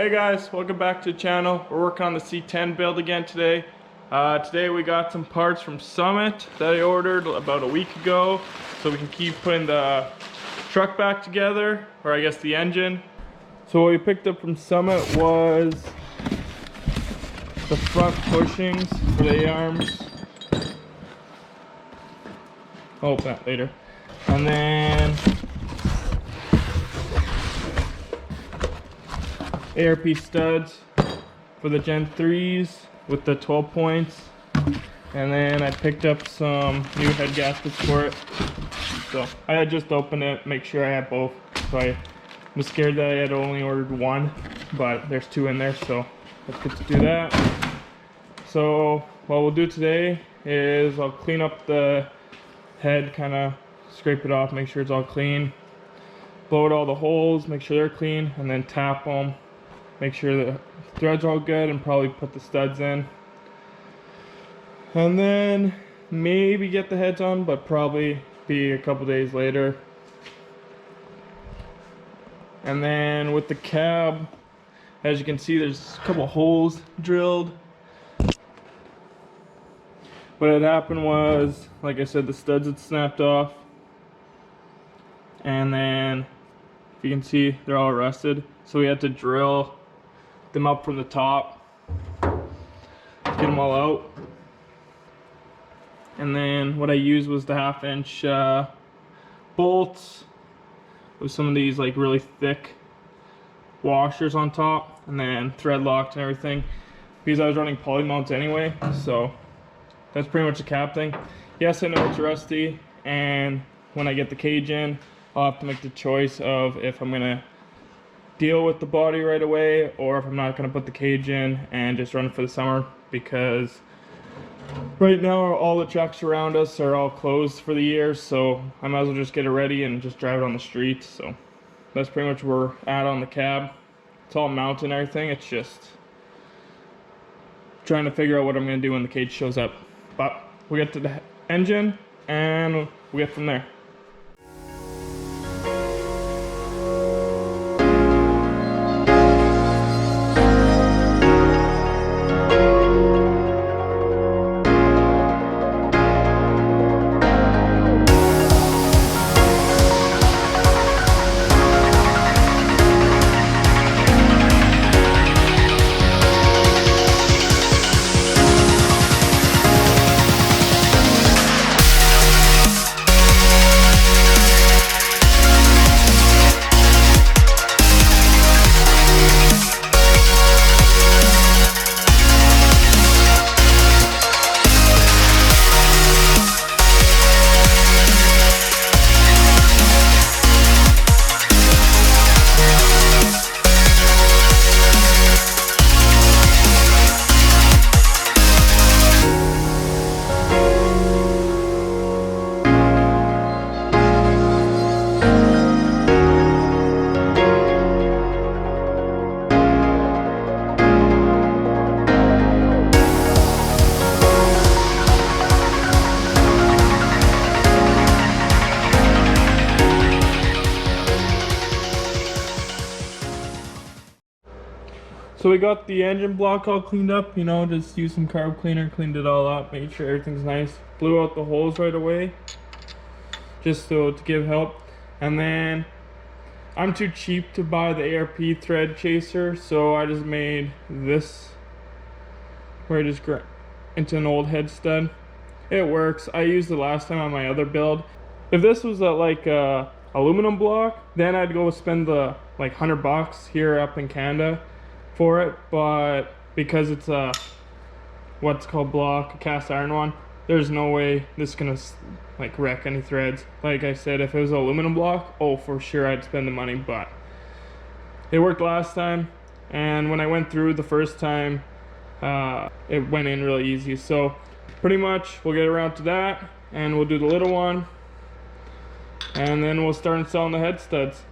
Hey guys, welcome back to the channel. We're working on the C10 build again today. Today we got some parts from Summit that I ordered about a week ago so we can keep putting the truck back together, or I guess the engine. So what we picked up from Summit was the front bushings for the A-arms. Oh, that later. And then ARP studs for the Gen 3s with the 12 points. And then I picked up some new head gaskets for it. So I had just opened it, make sure I had both. So I was scared that I had only ordered one, but there's two in there, so let's get to do that. So what we'll do today is I'll clean up the head, kind of scrape it off, make sure it's all clean. Blow out all the holes, make sure they're clean, and then tap them. Make sure the threads are all good and probably put the studs in. And then maybe get the heads on, but probably be a couple days later. And then with the cab, as you can see, there's a couple holes drilled. What had happened was, like I said, the studs had snapped off. And then, if you can see, they're all rusted. So we had to drill them up from the top, get them all out. And then what I used was the 1/2-inch bolts with some of these like really thick washers on top, and then thread locked and everything, because I was running poly mounts anyway. So that's pretty much the cab thing. Yes, I know it's rusty, and when I get the cage in, I'll have to make the choice of if I'm gonna deal with the body right away, or if I'm not going to put the cage in and just run for the summer, because right now all the trucks around us are all closed for the year, so I might as well just get it ready and just drive it on the street. So that's pretty much where we're at on the cab. It's all mounted and everything, it's just trying to figure out what I'm going to do when the cage shows up. But we'll get to the engine and we'll get from there. So we got the engine block all cleaned up, you know, just used some carb cleaner, cleaned it all up, made sure everything's nice. Blew out the holes right away, just so to give help. And then I'm too cheap to buy the ARP thread chaser, so I just made this, where I just grind into an old head stud. It works. I used it last time on my other build. If this was like a aluminum block, then I'd go spend the like $100 here up in Canada for it, but because it's a what's called block, a cast iron one, there's no way this is gonna like wreck any threads. Like I said, if it was an aluminum block, oh for sure I'd spend the money, but it worked last time, and when I went through the first time, it went in really easy. So pretty much we'll get around to that, and we'll do the little one, and then we'll start installing the head studs.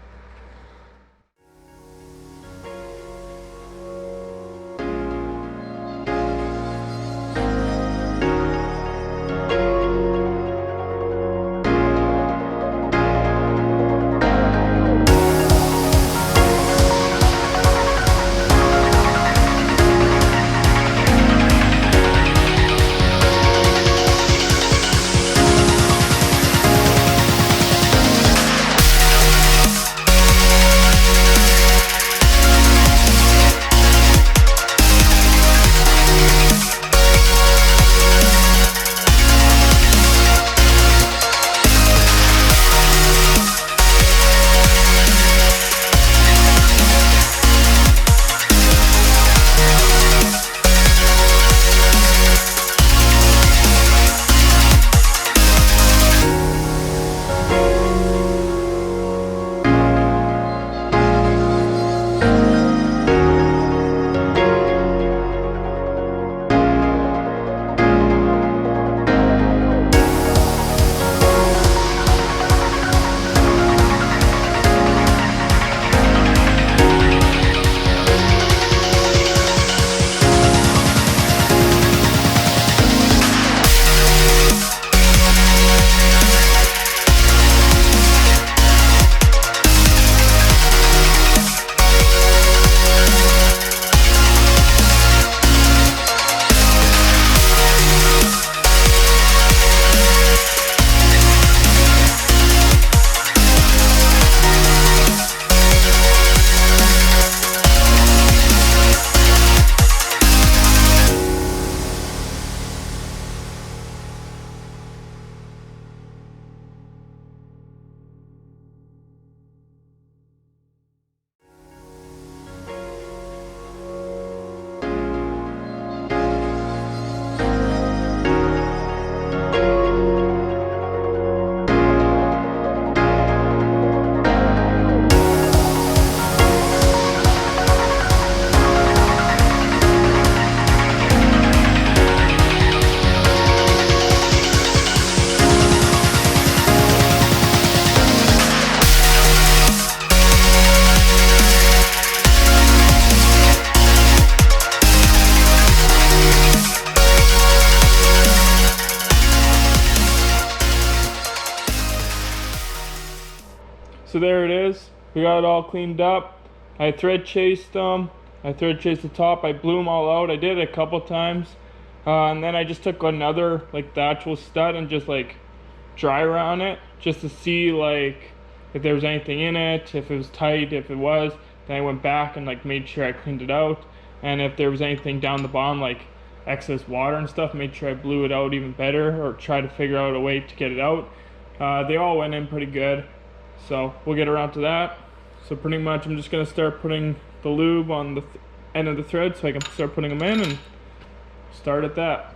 So there it is. We got it all cleaned up. I thread chased them. I thread chased the top. I blew them all out. I did it a couple times. And then I just took another, like the actual stud, and just like dry around it, just to see like if there was anything in it, if it was tight, if it was. Then I went back and like made sure I cleaned it out. And if there was anything down the bottom, like excess water and stuff, made sure I blew it out even better, or try to figure out a way to get it out. They all went in pretty good. So we'll get around to that. So pretty much I'm just gonna start putting the lube on the end of the thread so I can start putting them in and start at that.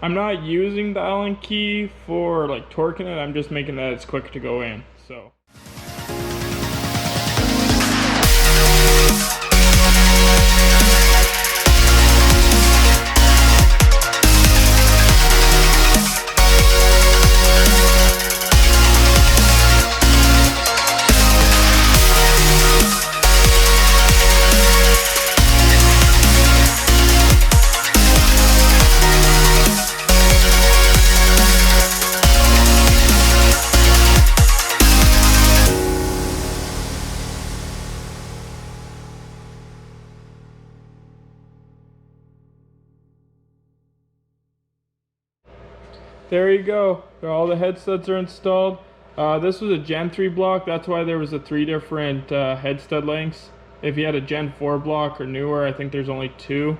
I'm not using the Allen key for like torquing it, I'm just making that it's quick to go in, so. There you go. All the head studs are installed. This was a Gen 3 block. That's why there was a 3 different head stud lengths. If you had a Gen 4 block or newer, I think there's only 2.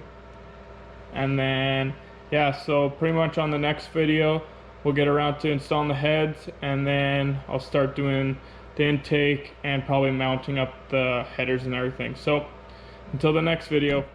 And then, yeah, so pretty much on the next video, we'll get around to installing the heads, and then I'll start doing the intake and probably mounting up the headers and everything. So until the next video.